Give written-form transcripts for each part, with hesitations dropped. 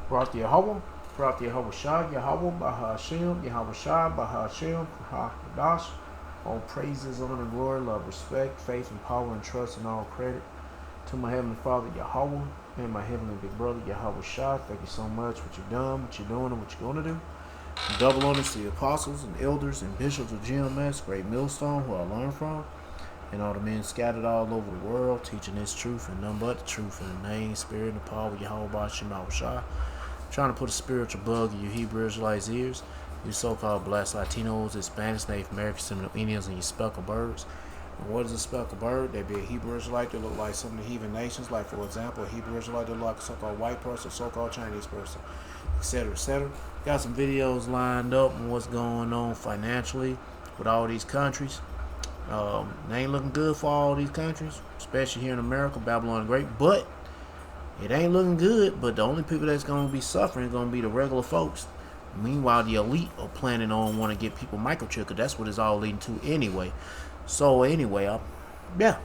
Barak Yahweh, Barak Yahweh Shah, Yahweh, Bahashem, Yahweh Shah, Bahashem, Hadash. All praises, honor, glory, love, respect, faith, and power, and trust, and all credit to my Heavenly Father, Yahweh, and my Heavenly Big Brother, Yahweh Shah. Thank you so much for what you've done, what you're doing, and what you're going to do. Double honors to the apostles and elders and bishops of GMS, Great Millstone, who I learned from, and all the men scattered all over the world, teaching this truth and none but the truth in the name, spirit, and the power of Yahweh Bashim Shah. Trying to put a spiritual bug in your Hebrew Israelites' ears, you so-called blessed Latinos, Hispanics, Native Americans, Seminole Indians, and you speckled birds. And what is a speckled bird? They be a Hebrew Israelite that look like some of the heathen nations, like for example, a Hebrew Israelite that look like a so-called white person, so-called Chinese person, etc., etc. Got some videos lined up on what's going on financially with all these countries. They ain't looking good for all these countries, especially here in America, Babylon the Great. But it ain't looking good. But the only people that's going to be suffering is going to be the regular folks. Meanwhile, the elite are planning on want to get people microchipped, because that's what it's all leading to anyway. So anyway, yeah.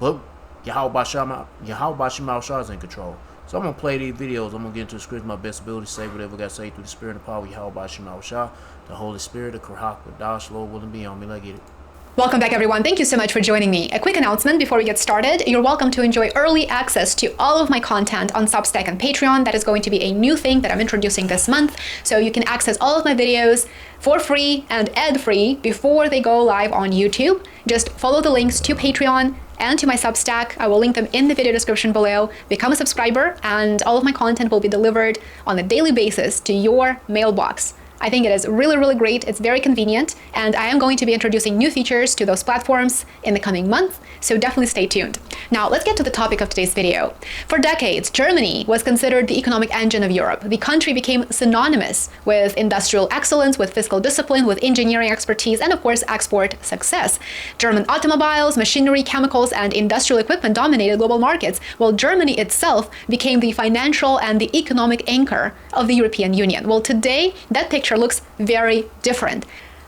But Yahweh Bashim Shah is in control. So I'm going to play these videos. I'm going to get into the script my best ability to say whatever I got to say through the spirit and power of Yahweh Bashim Shah, the Holy Spirit, the Kurhak, the Dash, Lord willing be on me. Let's get it. Welcome back, everyone. Thank you so much for joining me. A quick announcement before we get started. You're welcome to enjoy early access to all of my content on Substack and Patreon. That is going to be a new thing that I'm introducing this month. So you can access all of my videos for free and ad-free before they go live on YouTube. Just follow the links to Patreon and to my Substack. I will link them in the video description below. Become a subscriber, and all of my content will be delivered on a daily basis to your mailbox. I think it is really, really great. It's very convenient, and I am going to be introducing new features to those platforms in the coming month, so definitely stay tuned. Now, let's get to the topic of today's video. For decades, Germany was considered the economic engine of Europe. The country became synonymous with industrial excellence, with fiscal discipline, with engineering expertise, and of course, export success. German automobiles, machinery, chemicals, and industrial equipment dominated global markets, while Germany itself became the financial and the economic anchor of the European Union. Well, today, that picture looks very different.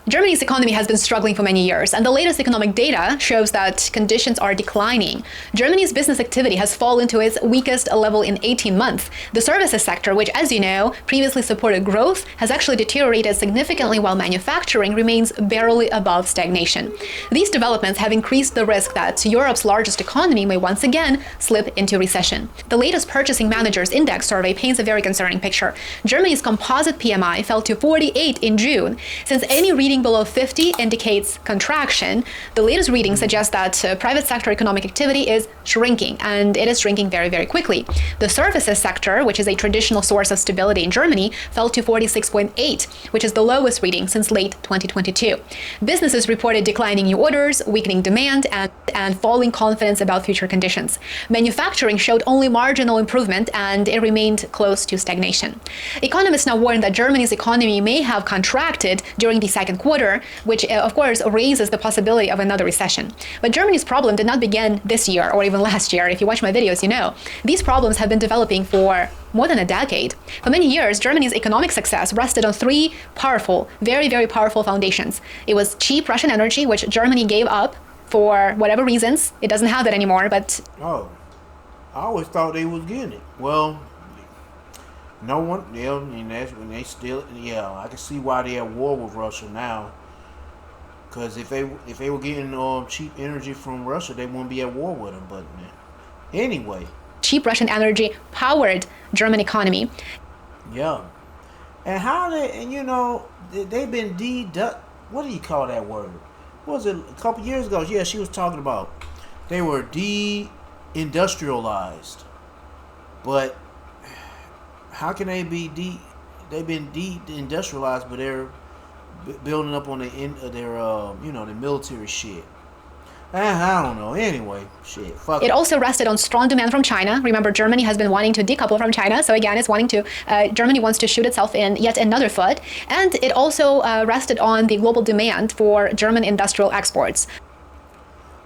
Germany's economy has been struggling for many years, and the latest economic data shows that conditions are declining. Germany's business activity has fallen to its weakest level in 18 months. The services sector, which, as you know, previously supported growth, has actually deteriorated significantly, while manufacturing remains barely above stagnation. These developments have increased the risk that Europe's largest economy may once again slip into recession. The latest Purchasing Managers Index survey paints a very concerning picture. Germany's composite PMI fell to 48 in June. Since any reading below 50 indicates contraction, the latest reading suggests that private sector economic activity is shrinking, and it is shrinking very, very quickly. The services sector, which is a traditional source of stability in Germany, fell to 46.8, which is the lowest reading since late 2022. Businesses reported declining new orders, weakening demand, and falling confidence about future conditions. Manufacturing showed only marginal improvement, and it remained close to stagnation. Economists now warn that Germany's economy may have contracted during the second quarter, which of course raises the possibility of another recession. But Germany's problem did not begin this year or even last year. If you watch my videos, you know. These problems have been developing for more than a decade. For many years, Germany's economic success rested on three powerful, very, very powerful foundations. It was cheap Russian energy, which Germany gave up for whatever reasons. It doesn't have that anymore, but... Oh, I always thought they was getting it. Well, no one, yeah, and that's when they still, yeah, I can see why they're at war with Russia now. Because if they were getting cheap energy from Russia, they wouldn't be at war with them. But anyway, cheap Russian energy powered German economy. Yeah, and how they, and you know, they've been what do you call that word? What was it a couple years ago? Yeah, she was talking about they were de-industrialized, but how can they be they've been de-industrialized, but they're building up on their the military shit. I don't know. Anyway, shit. Fuck it. Also rested on strong demand from China. Remember, Germany has been wanting to decouple from China. So again, it's wanting to, Germany wants to shoot itself in yet another foot. And it also rested on the global demand for German industrial exports.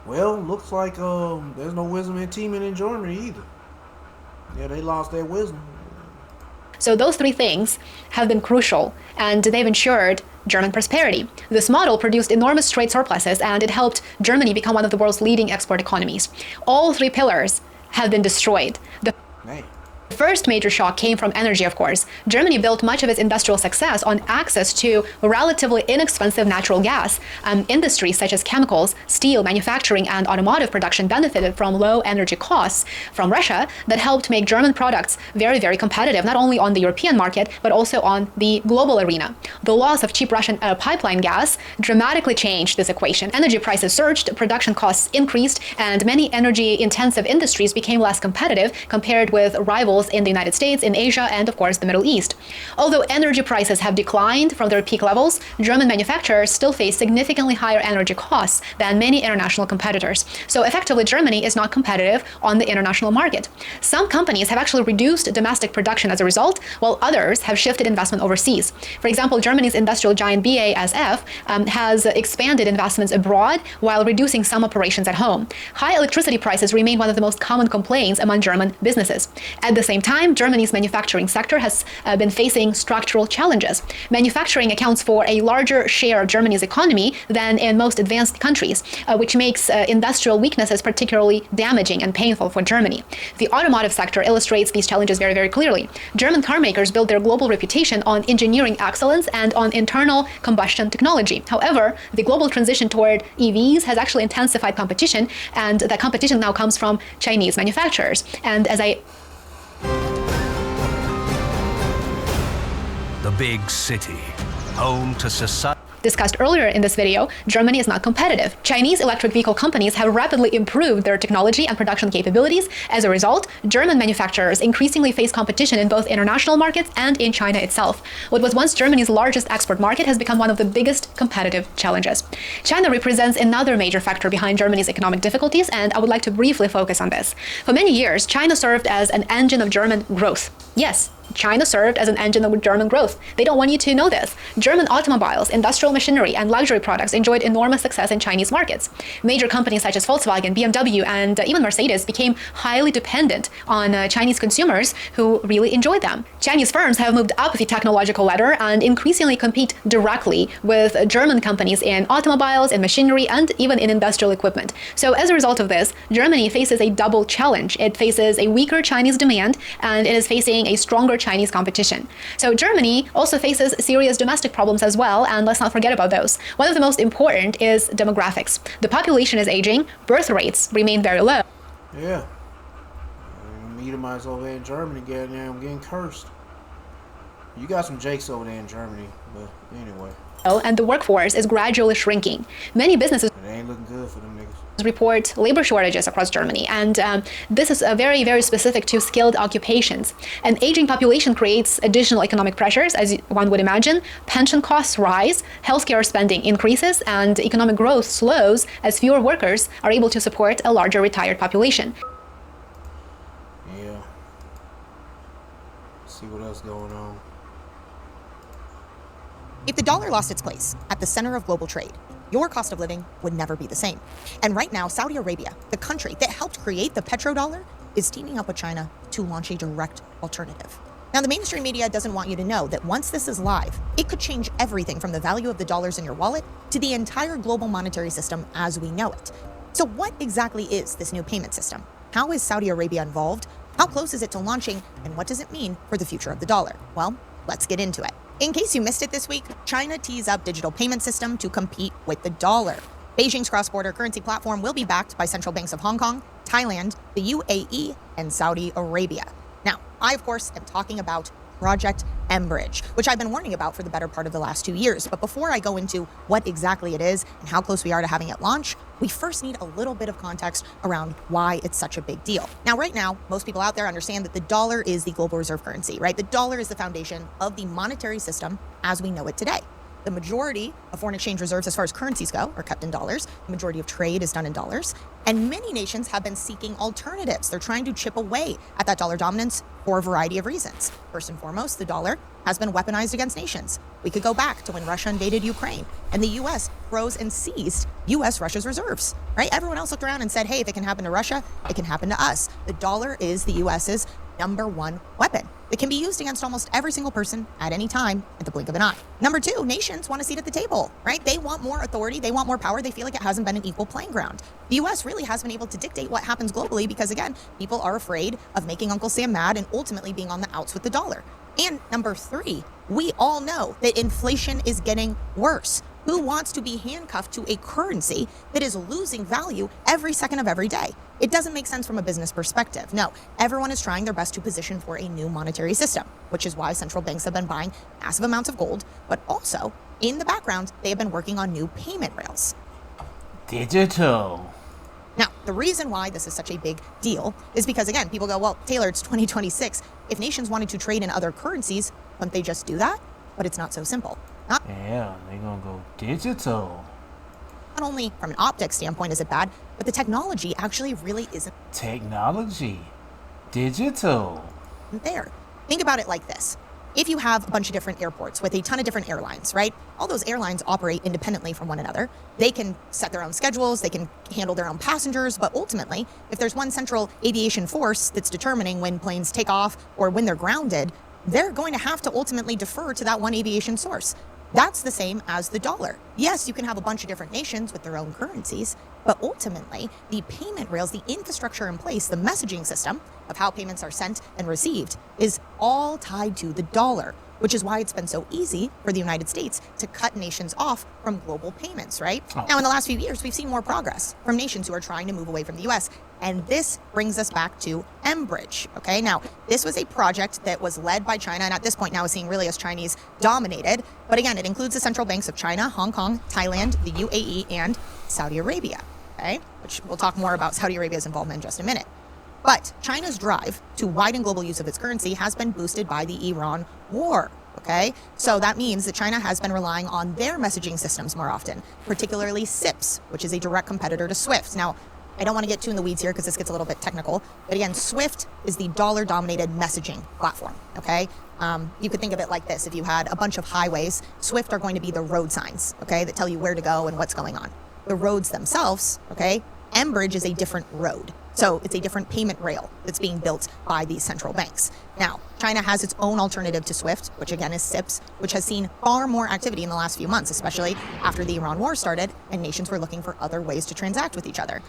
Well, looks like there's no wisdom in teaming in Germany either. Yeah, they lost their wisdom. So those three things have been crucial, and they've ensured German prosperity. This model produced enormous trade surpluses, and it helped Germany become one of the world's leading export economies. All three pillars have been destroyed. The The first major shock came from energy, of course. Germany built much of its industrial success on access to relatively inexpensive natural gas. Industries such as chemicals, steel, manufacturing, and automotive production benefited from low energy costs from Russia that helped make German products very, very competitive, not only on the European market, but also on the global arena. The loss of cheap Russian pipeline gas dramatically changed this equation. Energy prices surged, production costs increased, and many energy-intensive industries became less competitive compared with rivals in the United States, in Asia, and of course the Middle East. Although energy prices have declined from their peak levels, German manufacturers still face significantly higher energy costs than many international competitors. So effectively, Germany is not competitive on the international market. Some companies have actually reduced domestic production as a result, while others have shifted investment overseas. For example, Germany's industrial giant BASF has expanded investments abroad while reducing some operations at home. High electricity prices remain one of the most common complaints among German businesses. At the same time, Germany's manufacturing sector has been facing structural challenges. Manufacturing accounts for a larger share of Germany's economy than in most advanced countries, which makes industrial weaknesses particularly damaging and painful for Germany. The automotive sector illustrates these challenges very, very clearly. German car makers build their global reputation on engineering excellence and on internal combustion technology. However, the global transition toward EVs has actually intensified competition, and that competition now comes from Chinese manufacturers. And as the big city, home to society. Discussed earlier in this video, Germany is not competitive. Chinese electric vehicle companies have rapidly improved their technology and production capabilities. As a result, German manufacturers increasingly face competition in both international markets and in China itself. What was once Germany's largest export market has become one of the biggest competitive challenges. China represents another major factor behind Germany's economic difficulties, and I would like to briefly focus on this. For many years, China served as an engine of German growth. Yes, China served as an engine of German growth. They don't want you to know this. German automobiles, industrial machinery, and luxury products enjoyed enormous success in Chinese markets. Major companies such as Volkswagen, BMW, and even Mercedes became highly dependent on Chinese consumers who really enjoyed them. Chinese firms have moved up the technological ladder and increasingly compete directly with German companies in automobiles, in machinery, and even in industrial equipment. So as a result of this, Germany faces a double challenge. It faces a weaker Chinese demand, and it is facing a stronger Chinese competition. So Germany also faces serious domestic problems as well, and let's not forget about those. One of the most important is demographics. The population is aging, birth rates remain very low. Yeah. Edomites over there in Germany, I'm getting cursed. You got some Jakes over there in Germany, but anyway. And the workforce is gradually shrinking. Many businesses It ain't looking good for them niggas. report labor shortages across Germany, and this is very, very specific to skilled occupations. An aging population creates additional economic pressures, as one would imagine. Pension costs rise, healthcare spending increases, and economic growth slows as fewer workers are able to support a larger retired population. Yeah. See what else going on. If the dollar lost its place at the center of global trade, your cost of living would never be the same. And right now, Saudi Arabia, the country that helped create the petrodollar, is teaming up with China to launch a direct alternative. Now, the mainstream media doesn't want you to know that once this is live, it could change everything from the value of the dollars in your wallet to the entire global monetary system as we know it. So what exactly is this new payment system? How is Saudi Arabia involved? How close is it to launching? And what does it mean for the future of the dollar? Well, let's get into it. In case you missed it this week, China tees up digital payment system to compete with the dollar. Beijing's cross-border currency platform will be backed by central banks of Hong Kong, Thailand, the UAE, and Saudi Arabia. Now, I, of course, am talking about Project Bridge, which I've been warning about for the better part of the last 2 years. But before I go into what exactly it is and how close we are to having it launch, we first need a little bit of context around why it's such a big deal. Now, right now, most people out there understand that the dollar is the global reserve currency, right? The dollar is the foundation of the monetary system as we know it today. The majority of foreign exchange reserves as far as currencies go are kept in dollars. The majority of trade is done in dollars. And many nations have been seeking alternatives. They're trying to chip away at that dollar dominance for a variety of reasons. First and foremost, the dollar has been weaponized against nations. We could go back to when Russia invaded Ukraine and the US froze and seized Russia's reserves, right? Everyone else looked around and said, hey, if it can happen to Russia, it can happen to us. The dollar is the US's #1 weapon. that can be used against almost every single person at any time at the blink of an eye. Number two, nations want a seat at the table, right? They want more authority. They want more power. They feel like it hasn't been an equal playing ground. The US really has been able to dictate what happens globally because, again, people are afraid of making Uncle Sam mad and ultimately being on the outs with the dollar. And number three, we all know that inflation is getting worse. Who wants to be handcuffed to a currency that is losing value every second of every day? It doesn't make sense from a business perspective. No, everyone is trying their best to position for a new monetary system, which is why central banks have been buying massive amounts of gold, but also in the background, they have been working on new payment rails. Digital. Now, the reason why this is such a big deal is because, again, people go, well, Taylor, it's 2026. If nations wanted to trade in other currencies, couldn't they just do that? But it's not so simple. Yeah, they're going to go digital. Not only from an optics standpoint is it bad, but the technology actually really isn't Technology. Digital. there. Think about it like this. If you have a bunch of different airports with a ton of different airlines, right? All those airlines operate independently from one another. They can set their own schedules, they can handle their own passengers, but ultimately, if there's one central aviation force that's determining when planes take off or when they're grounded, they're going to have to ultimately defer to that one aviation source. That's the same as the dollar. Yes, you can have a bunch of different nations with their own currencies, but ultimately, the payment rails, the infrastructure in place, the messaging system of how payments are sent and received is all tied to the dollar, which is why it's been so easy for the United States to cut nations off from global payments, right? Now, in the last few years, we've seen more progress from nations who are trying to move away from the US. And this brings us back to mBridge, okay? Now, this was a project that was led by China, and at this point now is seen really as Chinese dominated. But again, it includes the central banks of China, Hong Kong, Thailand, the UAE, and Saudi Arabia, okay? Which we'll talk more about Saudi Arabia's involvement in just a minute. But China's drive to widen global use of its currency has been boosted by the Iran war, okay? So that means that China has been relying on their messaging systems more often, particularly SIPs, which is a direct competitor to SWIFT. Now, I don't want to get too in the weeds here because this gets a little bit technical, but again, SWIFT is the dollar-dominated messaging platform, okay? You could think of it like this. If you had a bunch of highways, SWIFT are going to be the road signs, okay, that tell you where to go and what's going on. The roads themselves, okay, mBridge is a different road. So it's a different payment rail that's being built by these central banks. Now, China has its own alternative to SWIFT, which again is SIPs, which has seen far more activity in the last few months, especially after the Iran war started and nations were looking for other ways to transact with each other.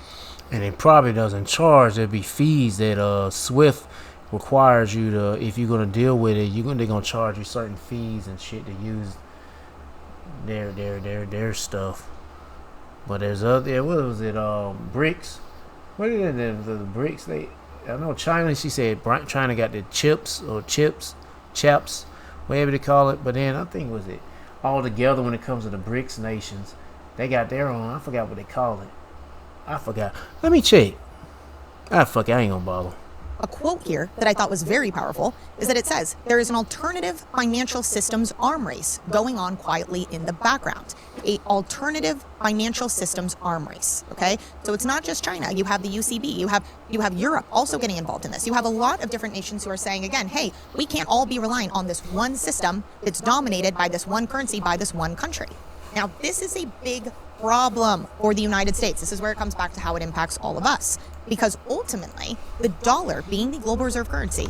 And it probably doesn't charge. There'd be fees that Swift requires you to, if you're going to deal with it, they're going to charge you certain fees and shit to use their stuff. But there's other, what was it, BRICS? What is it, the BRICS? I know China, she said China got the chaps, whatever they call it. But then I think was it all together when it comes to the BRICS nations, they got their own. I forgot what they call it. I forgot. Let me check. I ain't gonna bother. A quote here that I thought was very powerful is that it says, there is an alternative financial systems arm race going on quietly in the background. A alternative financial systems arm race, okay? So it's not just China. You have the UCB. You have Europe also getting involved in this. You have a lot of different nations who are saying, again, hey, we can't all be relying on this one system that's dominated by this one currency, by this one country. Now, this is a big problem for the United States. This is where it comes back to how it impacts all of us. Because ultimately, the dollar, being the global reserve currency,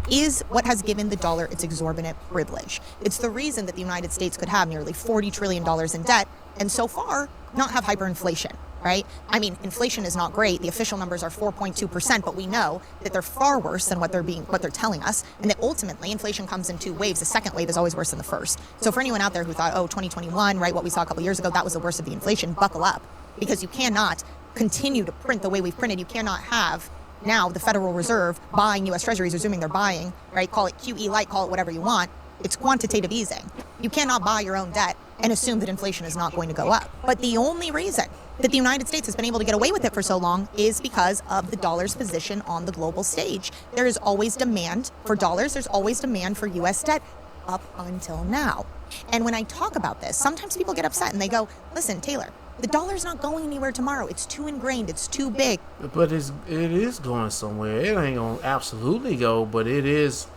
is what has given the dollar its exorbitant privilege. It's the reason that the United States could have nearly $40 trillion in debt and so far not have hyperinflation, right? I mean, inflation is not great. The official numbers are 4.2%, but we know that they're far worse than what they're telling us, and that ultimately inflation comes in two waves. The second wave is always worse than the first. So for anyone out there who thought, 2021, right, what we saw a couple years ago, that was the worst of the inflation, buckle up, because you cannot continue to print the way we've printed. You cannot have now the Federal Reserve buying U.S. Treasuries, assuming they're buying, right? Call it QE light, call it whatever you want. It's quantitative easing. You cannot buy your own debt and assume that inflation is not going to go up. But the only reason that the United States has been able to get away with it for so long is because of the dollar's position on the global stage. There is always demand for dollars. There's always demand for U.S. debt up until now. And when I talk about this, sometimes people get upset and they go, listen, Taylor, the dollar's not going anywhere tomorrow. It's too ingrained. It's too big. But it is going somewhere. It ain't going to absolutely go, but it is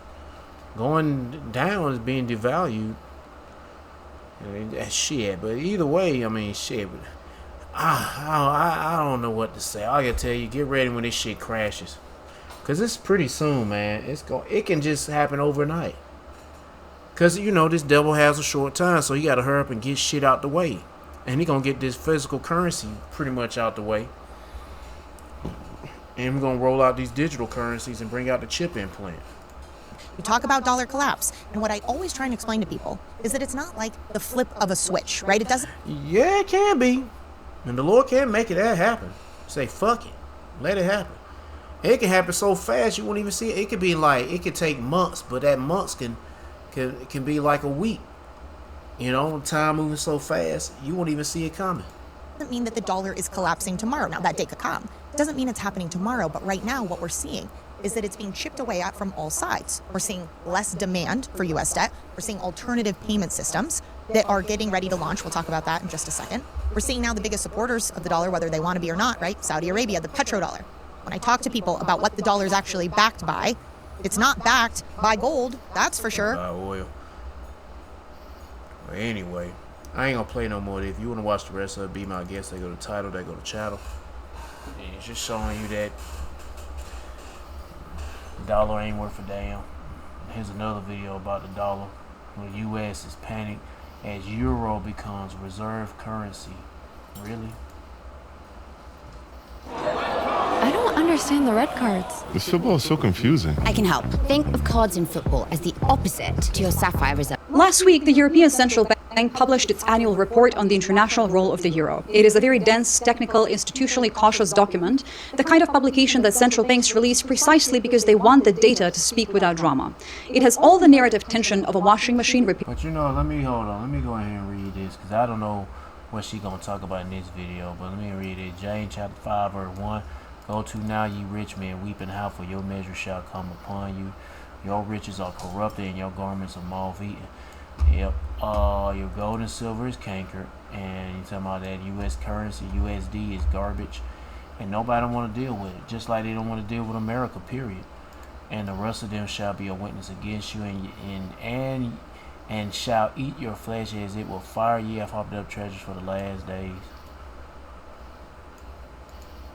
going down. It's being devalued. Shit, but either way, I mean, shit. But I don't know what to say. I gotta tell you, get ready when this shit crashes. Cause it's pretty soon, man. It can just happen overnight. Cause you know this devil has a short time, so he gotta hurry up and get shit out the way. And he gonna get this physical currency pretty much out the way. And we're gonna roll out these digital currencies and bring out the chip implant. We talk about dollar collapse, and what I always try and explain to people is that it's not like the flip of a switch, right? It doesn't. Yeah, it can be. And the Lord can make it happen. Say, fuck it. Let it happen. It can happen so fast you won't even see it. It could be like, it could take months, but that months can be like a week. You know, time moving so fast, you won't even see it coming. Doesn't mean that the dollar is collapsing tomorrow. Now, that day could come. Doesn't mean it's happening tomorrow, but right now what we're seeing is that it's being chipped away at from all sides. We're seeing less demand for US debt. We're seeing alternative payment systems that are getting ready to launch. We'll talk about that in just a second. We're seeing now the biggest supporters of the dollar, whether they want to be or not, right? Saudi Arabia, the petrodollar. When I talk to people about what the dollar is actually backed by, it's not backed by gold, that's for sure. By oil. Well, anyway, I ain't gonna play no more. If you want to watch the rest of it, be my guest. They go to title, they go to channel. And it's just showing you that the dollar ain't worth a damn. Here's another video about the dollar. The U.S. is panicked as euro becomes reserve currency. Really? I don't understand the red cards. This football is so confusing. I can help. Think of cards in football as the opposite to your sapphire reserve. Last week, the European Central Bank published its annual report on the international role of the euro. It is a very dense, technical, institutionally cautious document, the kind of publication that central banks release precisely because they want the data to speak without drama. It has all the narrative tension of a washing machine repeat. But you know, let me go ahead and read this, because I don't know what she's going to talk about in this video, but let me read it. James chapter 5 verse 1. Go to now, ye rich men, weep and howl, for your measure shall come upon you. Your riches are corrupted, and your garments are moth-eaten. Yep. Your gold and silver is cankered, and you talking about that U.S. currency, USD is garbage, and nobody want to deal with it. Just like they don't want to deal with America. Period. And the rest of them shall be a witness against you, and shall eat your flesh, as it will fire ye have hopped up treasures for the last days.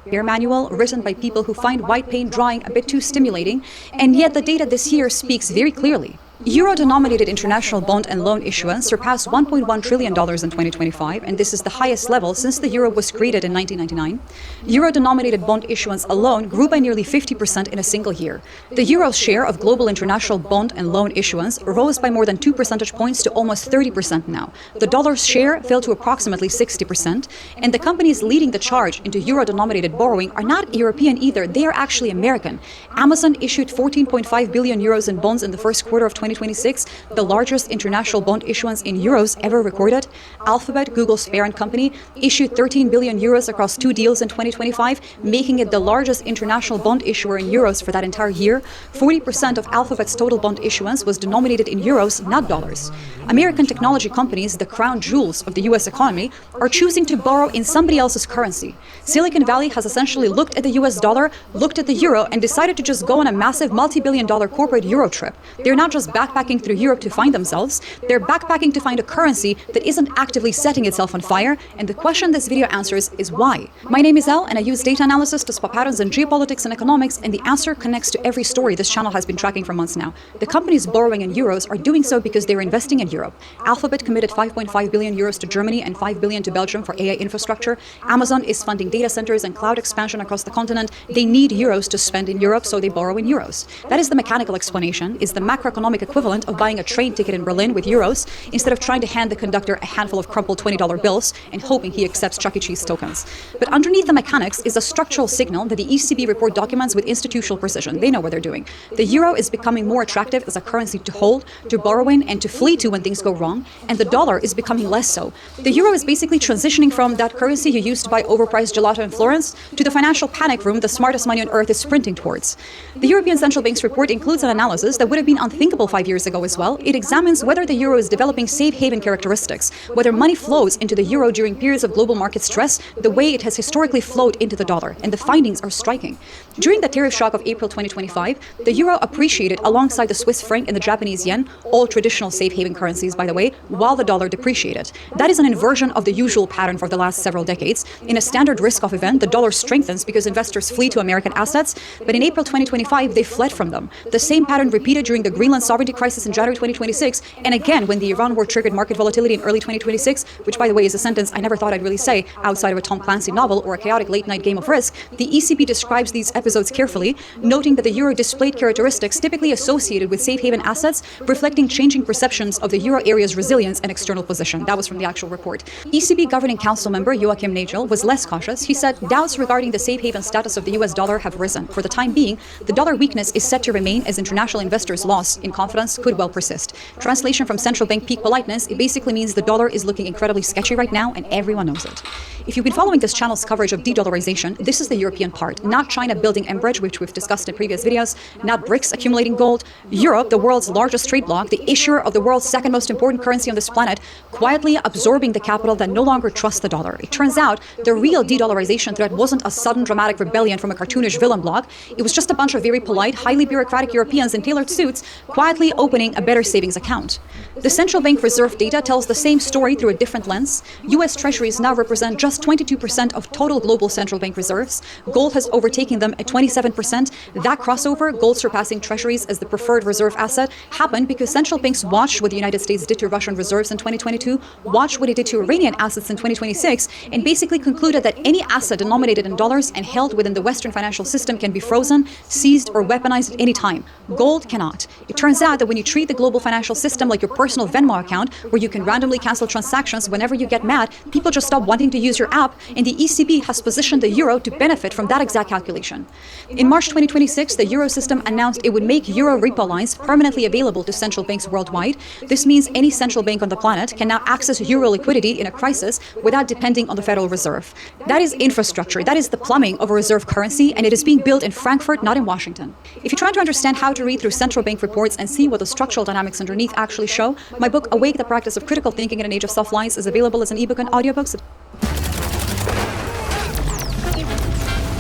Manual written by people who find white paint drawing a bit too stimulating, and yet the data this year speaks very clearly. Euro-denominated international bond and loan issuance surpassed $1.1 trillion in 2025, and this is the highest level since the euro was created in 1999. Euro-denominated bond issuance alone grew by nearly 50% in a single year. The euro's share of global international bond and loan issuance rose by more than 2 percentage points to almost 30% now. The dollar's share fell to approximately 60%, and the companies leading the charge into euro-denominated borrowing are not European either, they are actually American. Amazon issued 14.5 billion euros in bonds in the first quarter of 2026, the largest international bond issuance in euros ever recorded. Alphabet, Google's parent company, issued 13 billion euros across 2 deals in 2025, making it the largest international bond issuer in euros for that entire year. 40% of Alphabet's total bond issuance was denominated in euros, not dollars. American technology companies, the crown jewels of the US economy, are choosing to borrow in somebody else's currency. Silicon Valley has essentially looked at the US dollar, looked at the euro, and decided to just go on a massive multi-billion-dollar corporate euro trip. They're not just backpacking through Europe to find themselves, they're backpacking to find a currency that isn't actively setting itself on fire, and the question this video answers is why. My name is Elle, and I use data analysis to spot patterns in geopolitics and economics, and the answer connects to every story this channel has been tracking for months now. The companies borrowing in euros are doing so because they're investing in Europe. Alphabet committed 5.5 billion euros to Germany and 5 billion to Belgium for AI infrastructure. Amazon is funding data centers and cloud expansion across the continent. They need euros to spend in Europe, so they borrow in euros. That is the mechanical explanation, is the macroeconomic equivalent of buying a train ticket in Berlin with euros instead of trying to hand the conductor a handful of crumpled $20 bills and hoping he accepts Chuck E. Cheese tokens. But underneath the mechanics is a structural signal that the ECB report documents with institutional precision. They know what they're doing. The euro is becoming more attractive as a currency to hold, to borrow in, and to flee to when things go wrong, and the dollar is becoming less so. The euro is basically transitioning from that currency you used to buy overpriced gelato in Florence to the financial panic room the smartest money on earth is sprinting towards. The European Central Bank's report includes an analysis that would have been unthinkable 5 5 years ago as well. It examines whether the euro is developing safe haven characteristics, whether money flows into the euro during periods of global market stress the way it has historically flowed into the dollar, and the findings are striking. During the tariff shock of April 2025, the euro appreciated alongside the Swiss franc and the Japanese yen, all traditional safe haven currencies, by the way, while the dollar depreciated. That is an inversion of the usual pattern for the last several decades. In a standard risk-off event, the dollar strengthens because investors flee to American assets, but in April 2025, they fled from them. The same pattern repeated during the Greenland sovereignty crisis in January 2026, and again when the Iran war triggered market volatility in early 2026, which, by the way, is a sentence I never thought I'd really say outside of a Tom Clancy novel or a chaotic late-night game of Risk. The ECB describes these episodes carefully, noting that the euro displayed characteristics typically associated with safe haven assets, reflecting changing perceptions of the euro area's resilience and external position. That was from the actual report. ECB Governing Council member Joachim Nagel was less cautious. He said doubts regarding the safe haven status of the US dollar have risen. For the time being, the dollar weakness is set to remain as international investors' loss in confidence could well persist. Translation from central bank peak politeness, it basically means the dollar is looking incredibly sketchy right now, and everyone knows it. If you've been following this channel's coverage of de-dollarization, this is the European part, not China building Embridge, which we've discussed in previous videos, not BRICS accumulating gold. Europe, the world's largest trade bloc, the issuer of the world's second most important currency on this planet, quietly absorbing the capital that no longer trusts the dollar. It turns out the real de-dollarization threat wasn't a sudden dramatic rebellion from a cartoonish villain bloc. It was just a bunch of very polite, highly bureaucratic Europeans in tailored suits quietly opening a better savings account. The central bank reserve data tells the same story through a different lens. US treasuries now represent just 22% of total global central bank reserves. Gold has overtaken them at 27%. That crossover, gold surpassing treasuries as the preferred reserve asset, happened because central banks watched what the United States did to Russian reserves in 2022, watched what it did to Iranian assets in 2026, and basically concluded that any asset denominated in dollars and held within the Western financial system can be frozen, seized, or weaponized at any time. Gold cannot. It turns out that when you treat the global financial system like your personal Venmo account, where you can randomly cancel transactions whenever you get mad, people just stop wanting to use your app, and the ECB has positioned the euro to benefit from that exact calculation. In March 2026, the euro system announced it would make euro repo lines permanently available to central banks worldwide. This means any central bank on the planet can now access euro liquidity in a crisis without depending on the Federal Reserve. That is infrastructure. That is the plumbing of a reserve currency, and it is being built in Frankfurt, not in Washington. If you're trying to understand how to read through central bank reports and see what the structural dynamics underneath actually show, my book, Awake, the Practice of Critical Thinking in an Age of Soft Lies, is available as an ebook and audiobook.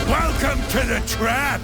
Welcome to the trap!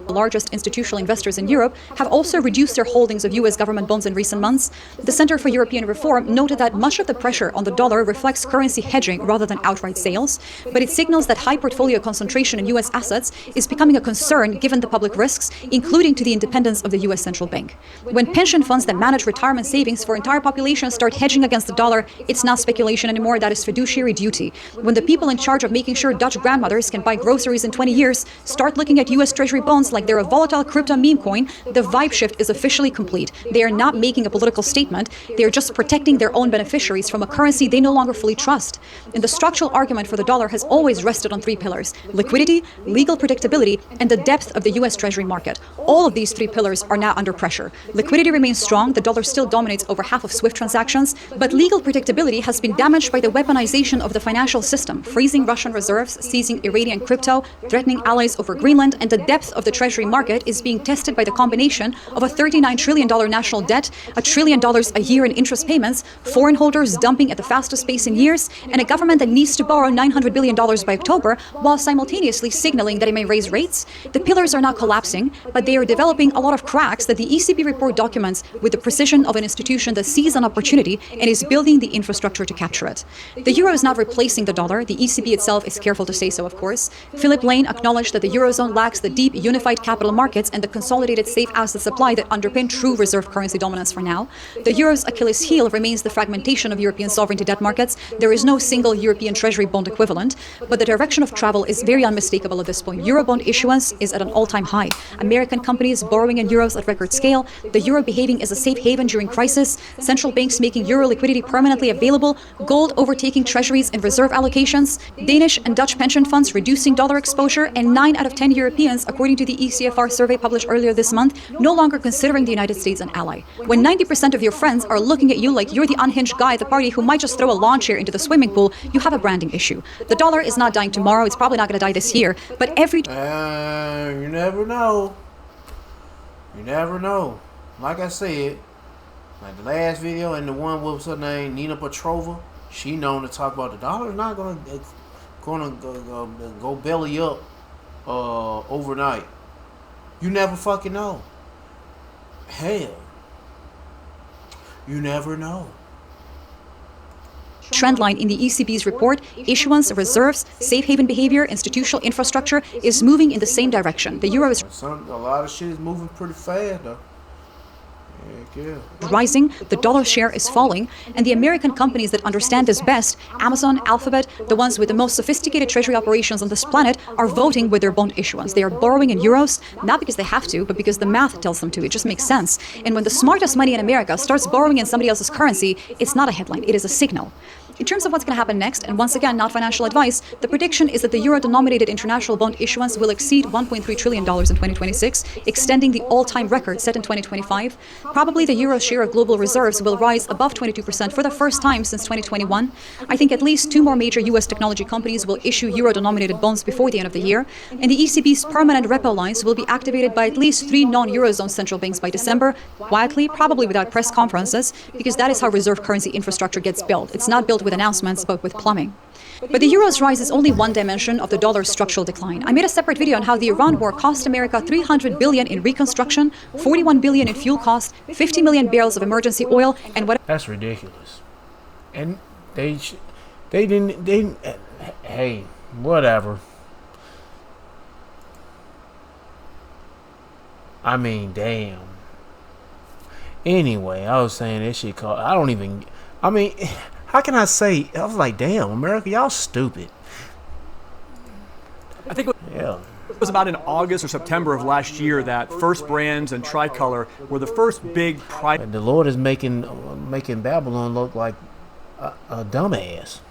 The largest institutional investors in Europe have also reduced their holdings of US government bonds in recent months. The Center for European Reform noted that much of the pressure on the dollar reflects currency hedging rather than outright sales, but it signals that high portfolio concentration in US assets is becoming a concern given the public risks, including to the independence of the US central bank. When pension funds that manage retirement savings for entire populations start hedging against the dollar, it's not speculation anymore, that is fiduciary duty. When the people in charge of making sure Dutch grandmothers can buy groceries in 20 years start looking at US Treasury bonds like they're a volatile crypto meme coin, the vibe shift is officially complete. They are not making a political statement. They are just protecting their own beneficiaries from a currency they no longer fully trust. And the structural argument for the dollar has always rested on three pillars: liquidity, legal predictability, and the depth of the US Treasury market. All of these three pillars are now under pressure. Liquidity remains strong. The dollar still dominates over half of SWIFT transactions, but legal predictability has been damaged by the weaponization of the financial system, freezing Russian reserves, seizing Iranian crypto, threatening allies over Greenland, and the depth of the Treasury market is being tested by the combination of a $39 trillion national debt, $1 trillion a year in interest payments, foreign holders dumping at the fastest pace in years, and a government that needs to borrow $900 billion by October while simultaneously signaling that it may raise rates. The pillars are not collapsing, but they are developing a lot of cracks that the ECB report documents with the precision of an institution that sees an opportunity and is building the infrastructure to capture it. The euro is not replacing the dollar. The ECB itself is careful to say so, of course. Philip Lane acknowledged that the eurozone lacks the deep, unified capital markets and the consolidated safe asset supply that underpin true reserve currency dominance for now. The euro's Achilles heel remains the fragmentation of European sovereignty debt markets. There is no single European Treasury bond equivalent, but the direction of travel is very unmistakable at this point. Eurobond issuance is at an all-time high. American companies borrowing in euros at record scale, the euro behaving as a safe haven during crisis, central banks making euro liquidity permanently available, gold overtaking treasuries in reserve allocations, Danish and Dutch pension funds reducing dollar exposure, and 9 out of 10 Europeans, according to the ECFR survey published earlier this month, no longer considering the United States an ally. When 90% of your friends are looking at you like you're the unhinged guy at the party who might just throw a lawn chair into the swimming pool, you have a branding issue. The dollar is not dying tomorrow. It's probably not going to die this year, but every... You never know. You never know. like I said, like the last video and the one with what's her name, Nina Petrova, she known to talk about the dollar's not gonna go belly up overnight. You never fucking know. Hell, you never know. Trendline in the ECB's report, issuance, reserves, safe haven behavior, institutional infrastructure is moving in the same direction. The euro is A lot of shit is moving pretty fast though. Yeah. rising, the dollar share is falling, and the American companies that understand this best, Amazon, Alphabet, the ones with the most sophisticated treasury operations on this planet, are voting with their bond issuance. They are borrowing in euros, not because they have to, but because the math tells them to. It just makes sense. And when the smartest money in America starts borrowing in somebody else's currency, it's not a headline, it is a signal. In terms of what's going to happen next, and once again, not financial advice, the prediction is that the euro-denominated international bond issuance will exceed $1.3 trillion in 2026, extending the all-time record set in 2025. Probably the euro's share of global reserves will rise above 22% for the first time since 2021. I think at least 2 more major US technology companies will issue euro-denominated bonds before the end of the year, and the ECB's permanent repo lines will be activated by at least 3 non-eurozone central banks by December, quietly, probably without press conferences, because that is how reserve currency infrastructure gets built. It's not built with announcements, but with plumbing. But the euro's rise is only one dimension of the dollar's structural decline. I made a separate video on how the Iran war cost America $300 billion in reconstruction, $41 billion in fuel costs, 50 million barrels of emergency oil, and what. That's ridiculous. And they hey, whatever. I mean, damn. Anyway, I was saying that shit called, how can I say, I was like, damn, America, y'all stupid. I think it was about in August or September of last year that First Brands and Tricolor were the first big private. The Lord is making Babylon look like a dumbass.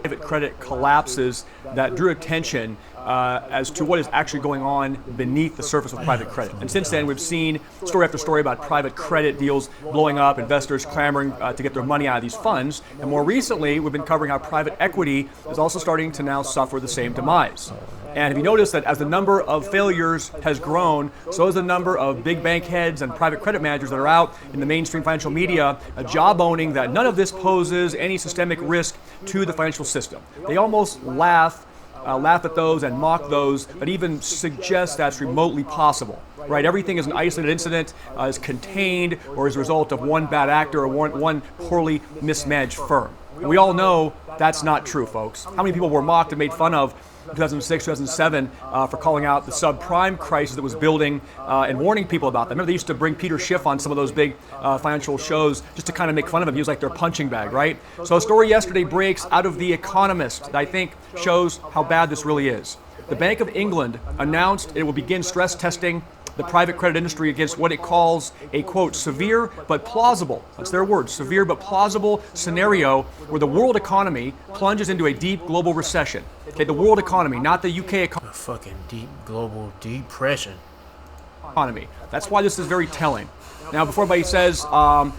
Private credit collapses that drew attention as to what is actually going on beneath the surface of private credit. And since then, we've seen story after story about private credit deals blowing up, investors clamoring to get their money out of these funds. And more recently, we've been covering how private equity is also starting to now suffer the same demise. And have you noticed that as the number of failures has grown, so has the number of big bank heads and private credit managers that are out in the mainstream financial media job owning that none of this poses any systemic risk to the financial system. They almost laugh at those and mock those that even suggest that's remotely possible. Right? Everything is an isolated incident, is contained, or is a result of one bad actor or one poorly mismanaged firm. And we all know that's not true, folks. How many people were mocked and made fun of 2006, 2007 for calling out the subprime crisis that was building and warning people about that. Remember, they used to bring Peter Schiff on some of those big financial shows just to kind of make fun of him. He was like their punching bag, right? So a story yesterday breaks out of The Economist that I think shows how bad this really is. The Bank of England announced it will begin stress testing the private credit industry against what it calls a, quote, severe but plausible, that's their word, severe but plausible scenario where the world economy plunges into a deep global recession. Okay, the world economy, not the UK economy. A fucking deep global depression. That's why this is very telling. Now, before anybody says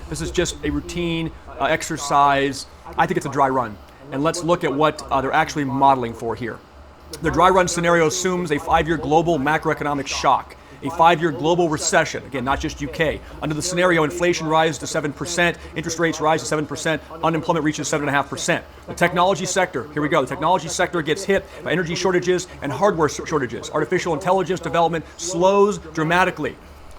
this is just a routine exercise, I think it's a dry run. And let's look at what they're actually modeling for here. The dry run scenario assumes a 5-year global macroeconomic shock, a 5-year global recession, again, not just UK. Under the scenario, inflation rises to 7%, interest rates rise to 7%, unemployment reaches 7.5%. The technology sector, here we go, the technology sector gets hit by energy shortages and hardware shortages. Artificial intelligence development slows dramatically.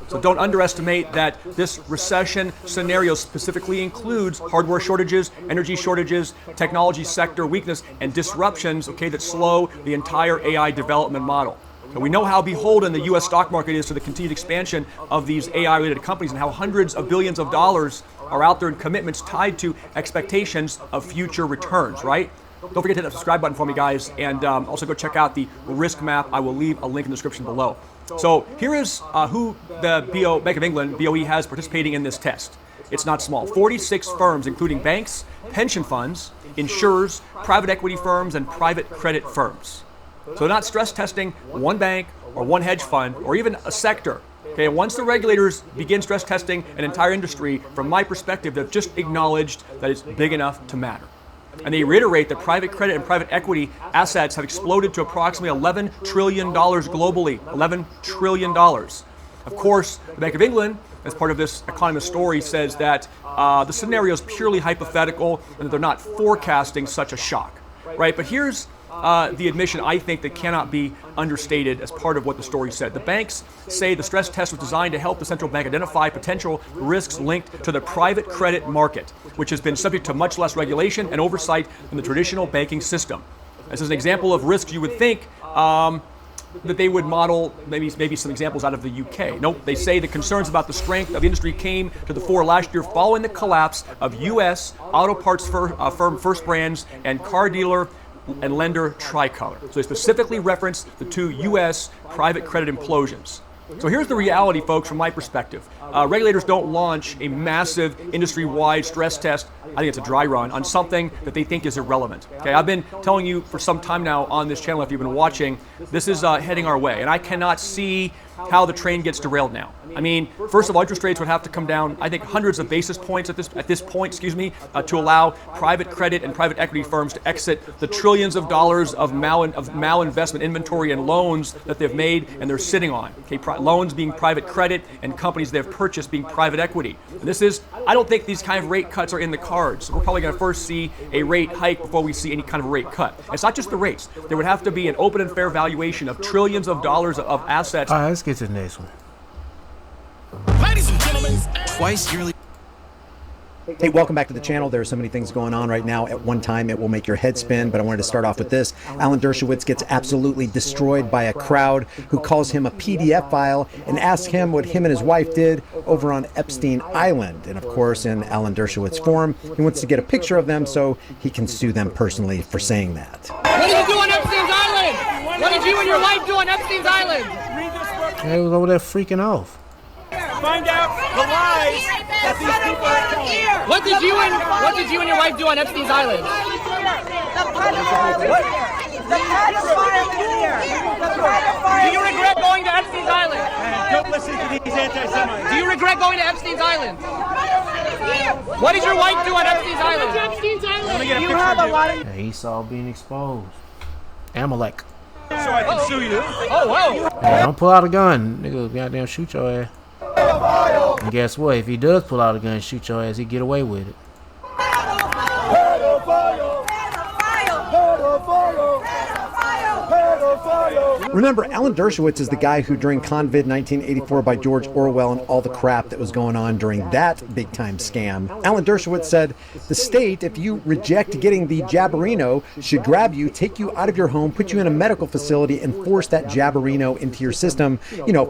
So don't underestimate that this recession scenario specifically includes hardware shortages, energy shortages, technology sector weakness, and disruptions, okay, that slow the entire AI development model. And we know how beholden the U.S. stock market is to the continued expansion of these AI-related companies and how hundreds of billions of dollars are out there in commitments tied to expectations of future returns, right? Don't forget to hit that subscribe button for me, guys, and also go check out the risk map. I will leave a link in the description below. So here is who the Bank of England, BOE, has participating in this test. It's not small. 46 firms, including banks, pension funds, insurers, private equity firms, and private credit firms. So they're not stress testing one bank or one hedge fund or even a sector. Okay, once the regulators begin stress testing an entire industry, from my perspective, they've just acknowledged that it's big enough to matter. And they reiterate that private credit and private equity assets have exploded to approximately $11 trillion globally. $11 trillion. Of course, the Bank of England as part of this Economist story, says that the scenario is purely hypothetical and that they're not forecasting such a shock, right? But here's the admission, I think, that cannot be understated as part of what the story said. The banks say the stress test was designed to help the central bank identify potential risks linked to the private credit market, which has been subject to much less regulation and oversight than the traditional banking system. This is an example of risks you would think that they would model maybe some examples out of the UK. Nope, they say the concerns about the strength of the industry came to the fore last year following the collapse of U.S. auto parts firm First Brands and car dealer and lender Tricolor. So they specifically reference the two U.S. private credit implosions. So here's the reality, folks, from my perspective. Regulators don't launch a massive industry-wide stress test, I think it's a dry run, on something that they think is irrelevant. Okay, I've been telling you for some time now on this channel, if you've been watching, this is heading our way, and I cannot see how the train gets derailed now. I mean, first of all, interest rates would have to come down, I think, hundreds of basis points at this point, to allow private credit and private equity firms to exit the trillions of dollars of malinvestment inventory and loans that they've made and they're sitting on. Okay, loans being private credit and companies they've purchased being private equity. And I don't think these kind of rate cuts are in the cards. We're probably going to first see a rate hike before we see any kind of rate cut. And it's not just the rates. There would have to be an open and fair valuation of trillions of dollars of assets. All right, let's get to the next one. Ladies and gentlemen, twice yearly. Hey, welcome back to the channel. There are so many things going on right now. At one time, it will make your head spin, but I wanted to start off with this. Alan Dershowitz gets absolutely destroyed by a crowd who calls him a PDF file and asks him what him and his wife did over on Epstein Island. And of course, in Alan Dershowitz's form, he wants to get a picture of them so he can sue them personally for saying that. What did you do on Epstein's Island? What did you and your wife do on Epstein's Island? He was over there freaking off. Find out the lies that these people are telling. What did you and your wife do on Epstein's Island? The pedophile is here. Do you regret going to Epstein's Island? Don't listen to these anti-Semites. Do you regret going to Epstein's Island? What did your wife do on Epstein's Island? You have a lot of... Esau being exposed. Amalek. So I can sue you. Oh, whoa. Hey, don't pull out a gun. Nigga, goddamn shoot your ass. And guess what? If he does pull out a gun and shoot your ass, he get away with it. Remember, Alan Dershowitz is the guy who, during Convid 1984 by George Orwell and all the crap that was going on during that big-time scam, Alan Dershowitz said, the state, if you reject getting the jabberino, should grab you, take you out of your home, put you in a medical facility, and force that jabberino into your system,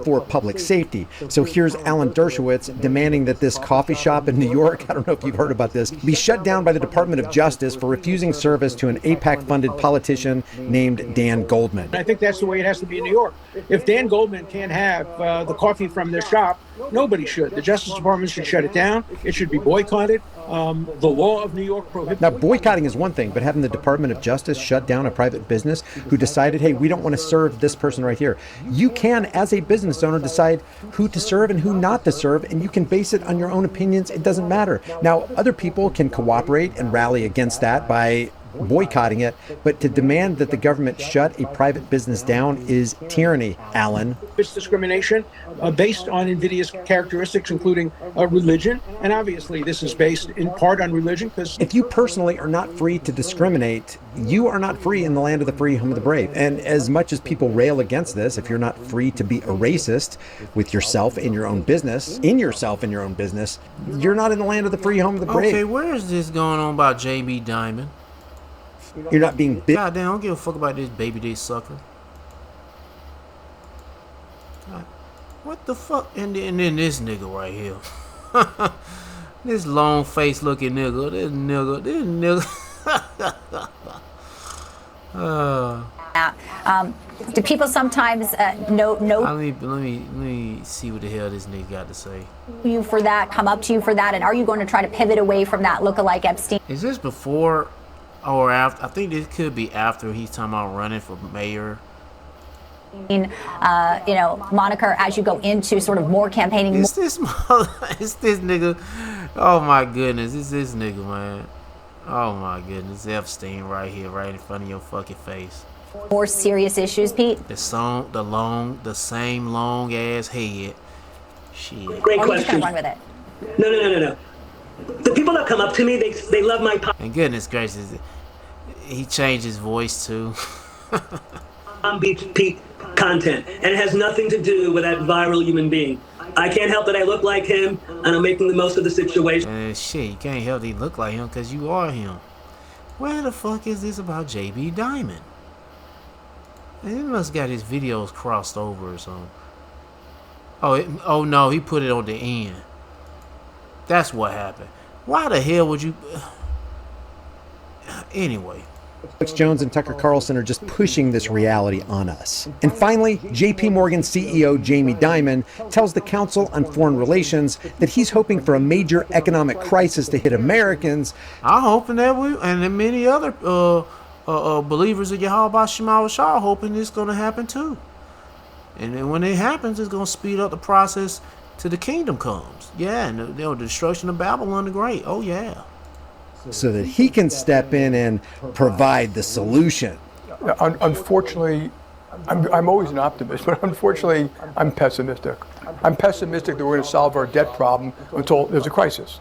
for public safety. So here's Alan Dershowitz demanding that this coffee shop in New York, I don't know if you've heard about this, be shut down by the Department of Justice for refusing service to an AIPAC-funded politician named Dan Goldman. I think that's the way it has to be in New York. If Dan Goldman can't have the coffee from their shop, nobody should. The Justice Department should shut it down. It should be boycotted. The law of New York prohibits. Now, boycotting is one thing, but having the Department of Justice shut down a private business who decided, hey, we don't want to serve this person right here. You can, as a business owner, decide who to serve and who not to serve, and you can base it on your own opinions. It doesn't matter. Now, other people can cooperate and rally against that by boycotting it, but to demand that the government shut a private business down is tyranny, Alan. It's discrimination based on invidious characteristics, including religion, and obviously this is based in part on religion. Because if you personally are not free to discriminate, you are not free in the land of the free, home of the brave. And as much as people rail against this, if you're not free to be a racist with yourself in your own business, you're not in the land of the free, home of the brave. Okay, where is this going on about J.B. Dimon? You're not being big. Goddamn, I don't give a fuck about this baby dick sucker. God, what the fuck? And then this nigga right here. This long face looking nigga. This nigga. Do people sometimes know Let me see what the hell this nigga got to say. You for that, come up to you for that, and are you going to try to pivot away from that lookalike Epstein? Is this before or after? I think this could be after he's talking about running for mayor. Moniker, as you go into sort of more campaigning. It's this nigga. Oh my goodness, it's this nigga, man. Oh my goodness, Epstein right here, right in front of your fucking face. More serious issues, Pete. The same long ass head Shit. Great Or you just question. gonna run with it? No. The people that come up to me, they love my And goodness gracious, he changed his voice too. Palm Beach Pete content, and it has nothing to do with that viral human being. I can't help that I look like him, and I'm making the most of the situation. Shit, you can't help that he look like him because you are him. Where the fuck is this about JB Dimon? Man, he must got his videos crossed over or something. Oh no, he put it on the end. That's what happened. Why the hell would you? Anyway. Alex Jones and Tucker Carlson are just pushing this reality on us. And finally, JP Morgan CEO Jamie Dimon tells the Council on Foreign Relations that he's hoping for a major economic crisis to hit Americans. I'm hoping that we, and then many other believers of Yahweh Shema Shah, are hoping it's going to happen too. And then when it happens, it's going to speed up the process till the kingdom comes. Yeah, and the destruction of Babylon the Great. Oh yeah. So that he can step in and provide the solution. Unfortunately, I'm always an optimist, but unfortunately, I'm pessimistic. I'm pessimistic that we're going to solve our debt problem until there's a crisis.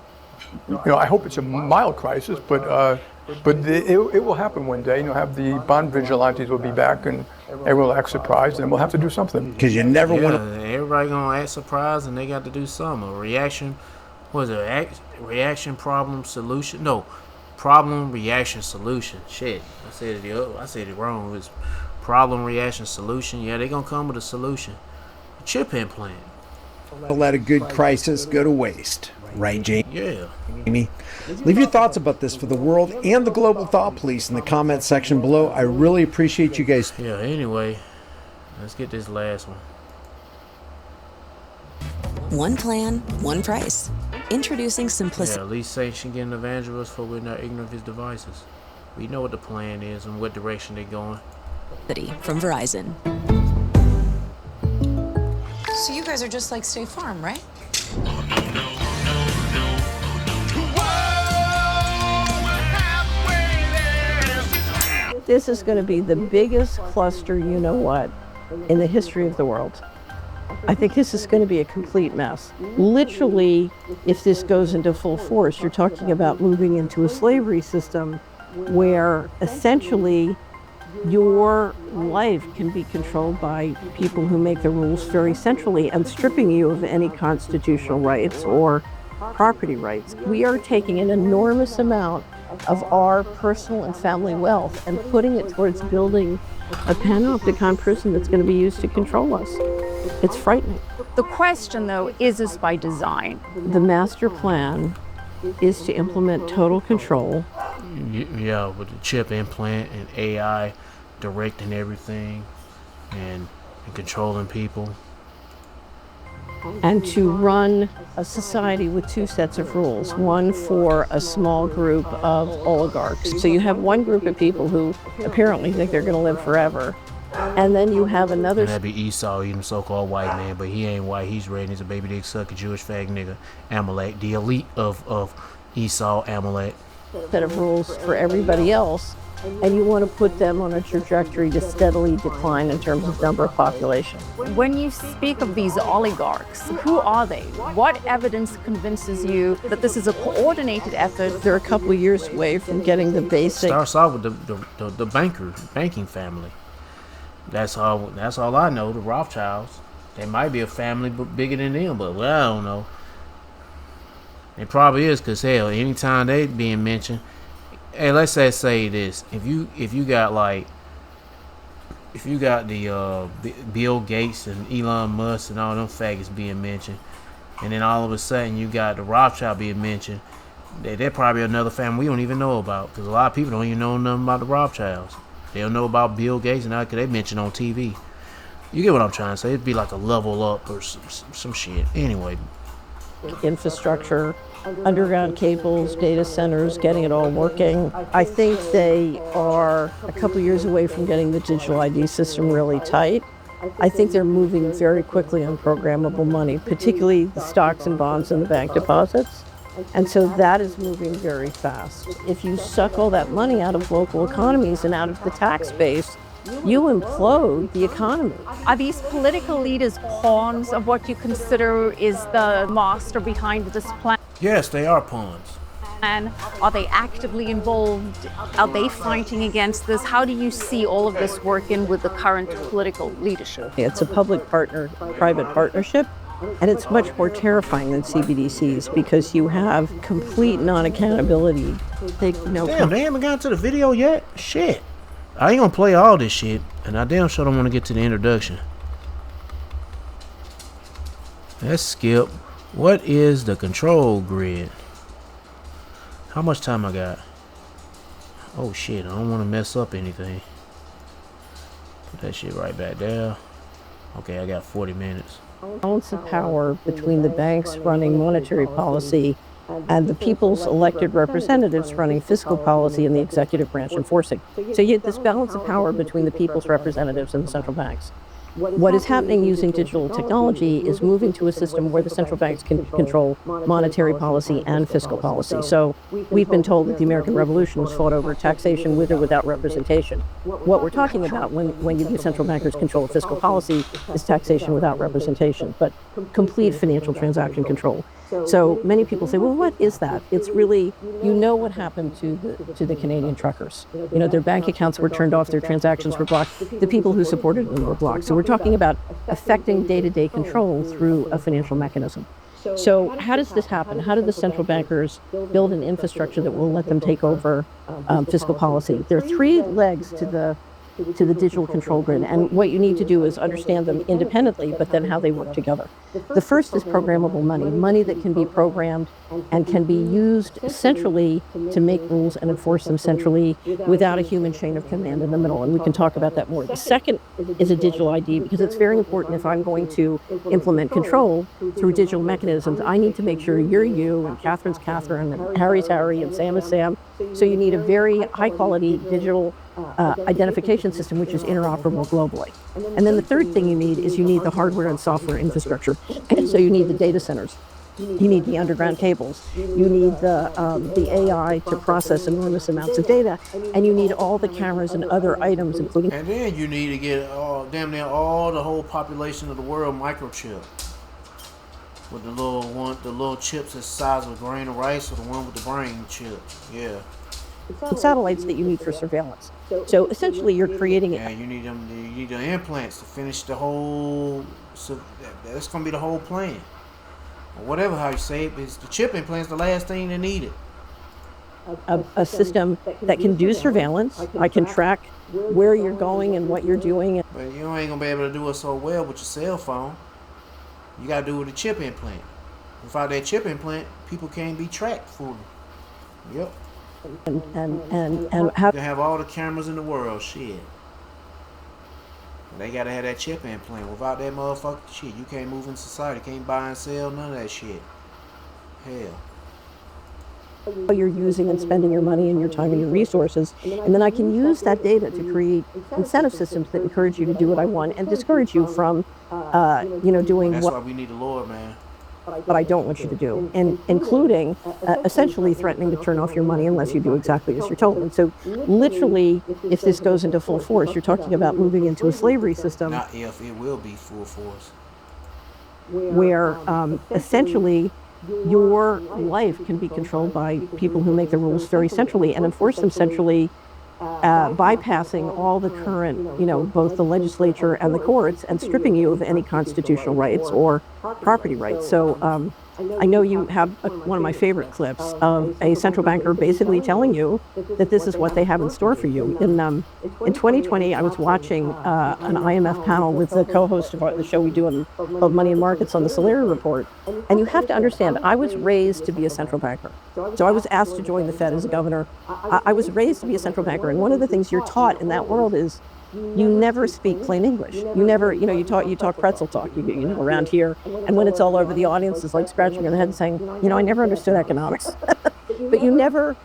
I hope it's a mild crisis, but it will happen one day. Have the bond vigilantes will be back, and everyone will act surprised, and we'll have to do something. Because you never want to. Everybody gonna act surprised, and they got to do something. A reaction. What is it? Reaction, problem, solution? No, problem, reaction, solution. Shit, I said it wrong. It's problem, reaction, solution. Yeah, they gonna come with a solution. A chip implant. Let a good crisis go to waste, right, Jamie? Yeah. Jamie, leave your thoughts about this for the world and the global thought police in the comment section below. I really appreciate you guys. Yeah. Anyway, let's get this last one. One plan, one price. Introducing Simplicity. Yeah, at least Saint should get an evangelist, for we're not ignorant of his devices. We know what the plan is and what direction they're going. From Verizon. So you guys are just like State Farm, right? This is going to be the biggest cluster, you know what, in the history of the world. I think this is going to be a complete mess. Literally, if this goes into full force, you're talking about moving into a slavery system where essentially your life can be controlled by people who make the rules very centrally and stripping you of any constitutional rights or property rights. We are taking an enormous amount of our personal and family wealth and putting it towards building a panopticon prison that's going to be used to control us. It's frightening. The question, though, is this by design? The master plan is to implement total control. Yeah, with the chip implant and AI directing everything and controlling people. And to run a society with two sets of rules, one for a small group of oligarchs. So you have one group of people who apparently think they're going to live forever. And then you have another. And that'd be Esau, even so-called white man, but he ain't white. He's red. He's a baby dick sucking Jewish fag nigga. Amalek, the elite of Esau, Amalek. Set of rules for everybody else, and you want to put them on a trajectory to steadily decline in terms of number of population. When you speak of these oligarchs, who are they? What evidence convinces you that this is a coordinated effort? They're a couple of years away from getting the basic. Starts off with the banking family. That's all I know. The Rothschilds. They might be a family bigger than them, but well, I don't know. It probably is, because hell, anytime they being mentioned, hey, let's say this: if you got the Bill Gates and Elon Musk and all them faggots being mentioned, and then all of a sudden you got the Rothschild being mentioned, they're probably another family we don't even know about, because a lot of people don't even know nothing about the Rothschilds. They don't know about Bill Gates, and because they mentioned on TV. You get what I'm trying to say? It'd be like a level up or some shit. Anyway. Infrastructure, underground cables, data centers, getting it all working. I think they are a couple years away from getting the digital ID system really tight. I think they're moving very quickly on programmable money, particularly the stocks and bonds and the bank deposits. And so that is moving very fast. If you suck all that money out of local economies and out of the tax base, you implode the economy. Are these political leaders pawns of what you consider is the master behind this plan? Yes, they are pawns. And are they actively involved? Are they fighting against this? How do you see all of this working with the current political leadership? It's a public-private partnership, and it's much more terrifying than CBDCs because you have complete non-accountability. Damn, they haven't gotten to the video yet? Shit. I ain't gonna play all this shit, and I damn sure don't want to get to the introduction. Let's skip. What is the control grid? How much time I got? Oh shit, I don't want to mess up anything. Put that shit right back down. Okay, I got 40 minutes. Balance of power between the banks running monetary policy and the people's elected representatives running fiscal policy and the executive branch enforcing. So you have this balance of power between the people's representatives and the central banks. What is happening using digital technology is moving to a system where the central banks can control monetary policy and fiscal policy. So we've been told that the American Revolution was fought over taxation with or without representation. What we're talking about when you give central bankers control of fiscal policy is taxation without representation, but complete financial transaction control. So many people say, well, what is that? It's really, what happened to the Canadian truckers. Their bank accounts were turned off, their transactions were blocked, the people who supported them were blocked. So we're talking about affecting day-to-day control through a financial mechanism. So how does this happen? How do the central bankers build an infrastructure that will let them take over fiscal policy? There are three legs to the digital control grid, and what you need to do is understand them independently, but then how they work together. The first is programmable money that can be programmed and can be used centrally to make rules and enforce them centrally without a human chain of command in the middle, and we can talk about that more. The second is a digital ID, because it's very important if I'm going to implement control through digital mechanisms. I need to make sure you're you, and Catherine's Catherine, and Harry's Harry, and Sam is Sam. So you need a very high-quality digital identification system which is interoperable globally. And then the third thing you need is the hardware and software infrastructure. And so you need the data centers. You need the underground cables. You need the AI to process enormous amounts of data. And you need all the cameras and other items, including... And then you need to get damn near the whole population of the world microchip. With the little chips the size of a grain of rice, or the one with the brain chip. Yeah. Satellites that you need for surveillance. So essentially, you're creating it. Yeah, you need them. You need the implants to finish the whole. So that's gonna be the whole plan, or whatever how you say it. Is the chip implants the last thing they needed? A system that can do surveillance. I can track where you're going and what you're doing. But you ain't gonna be able to do it so well with your cell phone. You gotta do it with a chip implant. Without that chip implant, people can't be tracked fully. Yep. And have all the cameras in the world, shit. They gotta have that chip implant. Without that motherfucker, shit, you can't move in society, can't buy and sell, none of that shit. Hell. You're using and spending your money and your time and your resources, and then I can use that data to create incentive systems that encourage you to do what I want and discourage you from, doing That's what. Why we need the Lord, man. But I don't want you to do, and including essentially threatening to turn off your money unless you do exactly as you're told. And so literally, if this goes into full force, you're talking about moving into a slavery system. Not if, it will be full force. Where essentially your life can be controlled by people who make the rules very centrally and enforce them centrally, bypassing all the current, both the legislature and the courts, and stripping you of any constitutional rights or property rights. So I know you have one of my favorite clips of a central banker basically telling you that this is what they have in store for you. In 2020, I was watching an IMF panel with the co-host of the show we do called Money and Markets on the Solari Report. And you have to understand, I was raised to be a central banker. So I was asked to join the Fed as a governor. I was raised to be a central banker. And one of the things you're taught in that world is you never speak plain English. You never, you talk pretzel talk, around here. And when it's all over, the audience is like scratching their head saying, I never understood economics. But you never